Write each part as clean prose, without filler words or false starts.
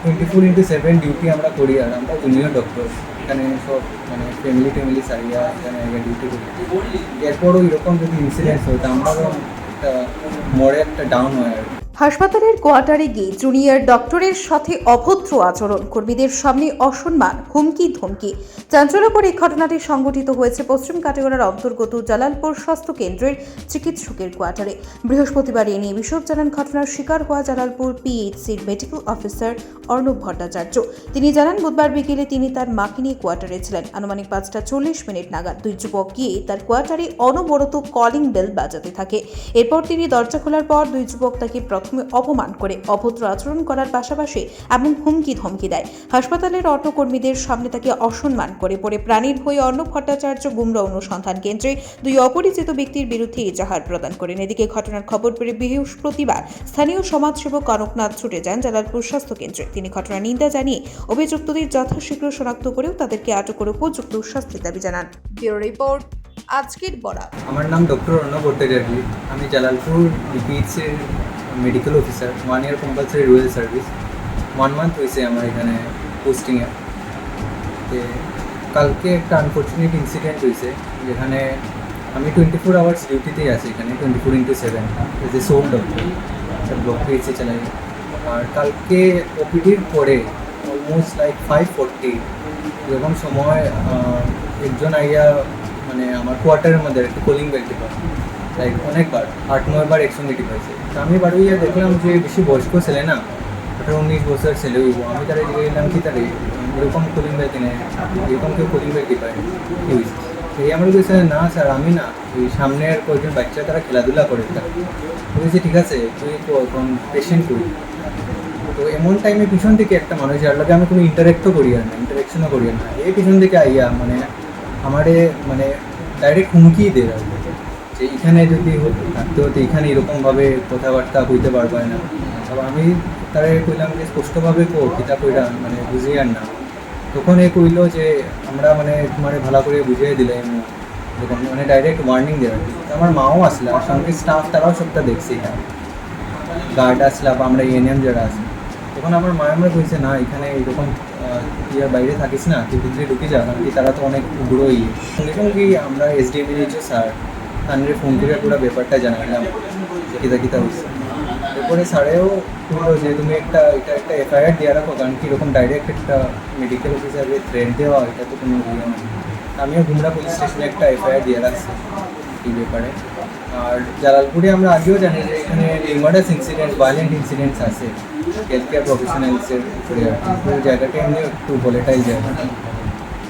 24/7 duty আমরা করি, আর আমরা জুনিয়র ডক্টর এখানে সব মানে ফ্যামিলি সারিয়া এখানে ডিউটি করি। এরপরও এরকম যদি ইনসিডেন্টস হয় তা আমরাও একটা মোড়ে একটা ডাউন হয় আর হাসপাতালের কোয়ার্টারে গিয়ে জুনিয়র ডক্টরের সাথে অভদ্র আচরণ, কর্মীদের সামনে অসম্মান, হুমকি ধমকি। চাঞ্চল্যকর এই ঘটনাটি সংঘটিত হয়েছে পশ্চিম কাটিগড়ার অন্তর্গত জালালপুর স্বাস্থ্য কেন্দ্রের চিকিৎসকের কোয়ার্টারে। বৃহস্পতিবার এ নিয়ে বিশদ জানান ঘটনার শিকার হওয়া জালালপুর পিএইচসির মেডিকেল অফিসার অর্ণব ভট্টাচার্য। তিনি জানান, বুধবার বিকেলে তিনি তার মাকে নিয়ে কোয়ার্টারে ছিলেন। আনুমানিক 5:40 নাগাদ দুই যুবক গিয়ে তার কোয়ার্টারে অনবরত কলিং বেল বাজাতে থাকে। এরপর তিনি দরজা খোলার পর দুই যুবক তাকে প্রথমে অপমান করে অভদ্র আচরণ করার পাশাপাশি এমন হুমকি ধমকি দেয়। হাসপাতালের অটো কর্মীদের সামনে তাকে অসম্মান করে পরে প্রাণীর হয়ে অর্ণব ভট্টাচার্য গুমরা অনুসন্ধান কেন্দ্রে দুই অপরিচিত ব্যক্তির বিরুদ্ধে এজাহার প্রদান করেন। এদিকে ঘটনার খবর পেয়ে বৃহস্পতিবার স্থানীয় সমাজসেবক কনকনাথ ছুটে যান জালালপুর স্বাস্থ্য কেন্দ্রে। তিনি ঘটনার নিন্দা জানিয়ে অভিযুক্তদের যথাশীঘ্র শনাক্ত করেও তাদেরকে আটক করে উপযুক্ত শাস্তির দাবি জানান। ব্যুরো রিপোর্ট, আজকের বরাক। আমার নাম ডক্টর অর্ণব ভট্টাচার্য। আমি জালালপুর ডিপিএইচসির মেডিকেল অফিসার, 1 ইয়ার কম্পালসারি রুরাল সার্ভিস। 1 মান্থ হয়েছে আমার এখানে পোস্টিংয়ে। কালকে একটা আনফর্চুনেট ইনসিডেন্ট হয়েছে যেখানে আমি 24 আওয়ার্স ডিউটিতেই আছি এখানে, 24/7 as a sole doctor block PHC চালাই। আর কালকে ওপিডির পরে অলমোস্ট লাইক 5:40 এরকম সময় একজন আইয়া মানে আমার কোয়ার্টারের মধ্যে একটা কলিং বেল টিপা, লাইক অনেকবার 8-9 বার একসঙ্গে টিপাইছে। তো আমি বাড়ি গিয়ে দেখলাম যে বেশি বয়স্ক ছেলে না, 18-19 বছর ছেলে হইব। আমি তারা জিজ্ঞেস করলাম কি তারে এরকম কলিং বেল কিনে, এরকম কেউ কলিং বেল টিপায় কি হয়েছে? সেই আমার বলছে, না স্যার আমি না, এই সামনের কয়েকজন বাচ্চা তারা খেলাধুলা করে। বলেছি ঠিক আছে তুই কোন পেশেন্ট করি। তো এমন টাইমে পিছন থেকে একটা মানুষ, যার লাগে আমি কোনো ইন্টারেক্টও করি আর না, ইন্টারেকশনও করি না, এই পিছন থেকে আইয়া মানে আমারে মানে ডাইরেক্ট হুমকি দেয় আর যে এখানে যদি থাকতে হতো এখানে এরকমভাবে কথাবার্তা হইতে পারবে না। তবে আমি তারা কইলাম যে স্পষ্টভাবে কিতা কইরা মানে বুঝিয়ে আর না। তখন এ কইল যে আমরা মানে তোমার ভালো করে বুঝিয়ে দিলাম, এরকম মানে ডাইরেক্ট ওয়ার্নিং দেওয়া। আমার মাও আসলা, সঙ্গে স্টাফ তারাও সবটা দেখছি, এখানে গার্ড আসলা বা আমরা এএনএম যারা আছে। তখন আমার মা আমরা কইছে না এখানে এরকম ইয়ার বাইরে থাকিস না, তুই ভিতরে ঢুকে যা, কারণ কি তারা তো অনেক উগ্র সঙ্গে সঙ্গে আমরা এসডিএমএইচও স্যার তানরে ফোন করে পুরো ব্যাপারটা জানালাম কিতা কিতা হয়েছে। এরপরে স্যারেও বললো যে তুমি এটা এফআইআর দিয়ে রাখো, কারণ কি এরকম ডাইরেক্ট একটা মেডিকেল অফিসারে থ্রেট দেওয়া এটা তো কোনো ইয়ে নয়। আমিও গুমরা পুলিশ স্টেশনে একটা এফআইআর দিয়ে রাখছি এই ব্যাপারে। আর জালালপুরে আমরা আগেও জানি যে এখানে ইমার্ডাস ইনসিডেন্ট, ভায়োলেন্ট ইনসিডেন্টস আছে হেলথ কেয়ার প্রফেশনালসের উপরে, তো জায়গাটা এমনি একটু ভলেটাইল জায়গা।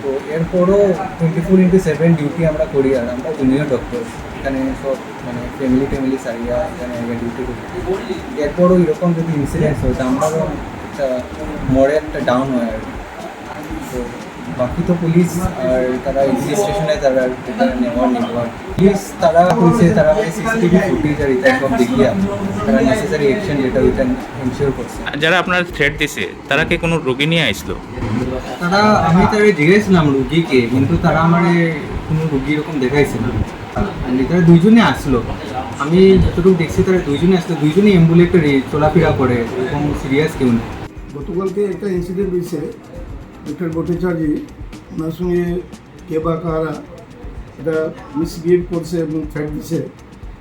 তো এরপরও 24/7 ডিউটি আমরা করি, আর আমরা জুনিয়র ডক্টর এখানে সব মানে ফ্যামিলি সারিয়া এখানে ডিউটি করি। এরপরও এরকম যদি ইনসিডেন্টস হয় তা আমরাও একটা মোড়ে একটা ডাউন হয় আর তো বাকি তো পুলিশ আর তারা ইনভেস্টিগেশনে তারা নেওয়ার পুলিশ তারা হয়েছে, তারা মানে সিসিটিভি ফুটেজ আর এটা সব দেখিয়া তারা নেসেসারি অ্যাকশন যেটা ওইটা এনশিওর করছে। যারা আপনার থ্রেট দিছে তারা কি কোনো রোগী নিয়ে আসলো? তারা আমি তারা জিজ্ঞেসছিলাম রুগীকে, কিন্তু তারা আমার কোনো রুগী এরকম দেখাইছে না। তারা দুইজনে আসলো, আমি যতটুকু দেখছি তারা দুইজনে আসলো, দুইজনেই অ্যাম্বুলেটরে চলাফেরা করে, এরকম সিরিয়াস কেউ নেই। গতকালকে একটা ইনসিডেন্ট হয়েছে, ডক্টর ভট্টাচার্য ওনার সঙ্গে কে বা কারা এটা মিসবিহেভ করছে এবং থ্রেট দিছে।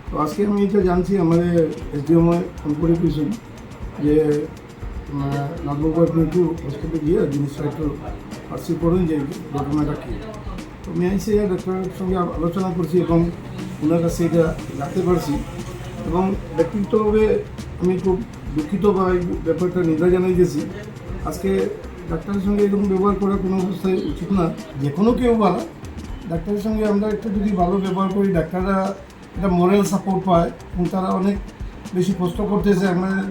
তো আজকে আমি এটা জানছি, আমাদের এসডিএমও ফোন করে পেয়েছেন যে নাটবগর কিন্তু হসপিটালে গিয়ে জিনিসটা একটু পার্সিভ করুন যে ঘটনাটা কী। তো আমি এসে ডক্টরের সঙ্গে আলোচনা করছি এবং ওনার কাছে এটা জানতে পারছি, এবং ব্যক্তিগতভাবে আমি খুব দুঃখিত বা এই ব্যাপারটা নিন্দা জানাইতেছি। আজকে ডাক্তারের সঙ্গে এরকম ব্যবহার করা কোনো অবস্থায় উচিত না। যে কোনো কেউ বলা ডাক্তারের সঙ্গে আমরা একটু যদি ভালো ব্যবহার করি, ডাক্তাররা একটা মোরাল সাপোর্ট পায় এবং তারা অনেক বেশি কষ্ট করতেছে। আমাদের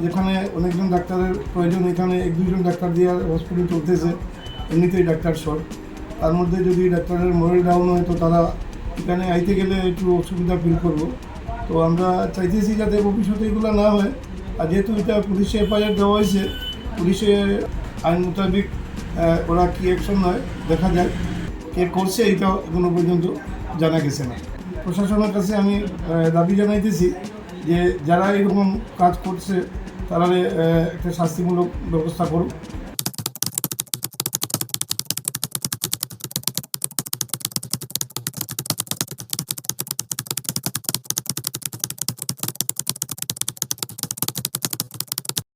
যেখানে অনেকজন ডাক্তারের প্রয়োজন, এখানে 1-2 জন ডাক্তার দিয়ে হসপিটাল চলতেছে, এমনিতেই ডাক্তার শর্ট। তার মধ্যে যদি ডাক্তারের মোরাল ডাউন হয় তো তারা এখানে আইতে গেলে একটু অসুবিধা ফিল করবো। তো আমরা চাইতেছি যাতে ভবিষ্যতে এগুলো না হয়। আর যেহেতু এটা পুলিশে এফআইআর দেওয়া হয়েছে, পুলিশে আইন মোতাবেক ওরা কী অ্যাকশন হয় দেখা যায়। কে করছে এটা এখনো পর্যন্ত জানা গেছে না। প্রশাসনের কাছে আমি দাবি জানাইতেছি যে যারা এরকম কাজ করছে তারা একটা শাস্তিমূলক ব্যবস্থা করুক।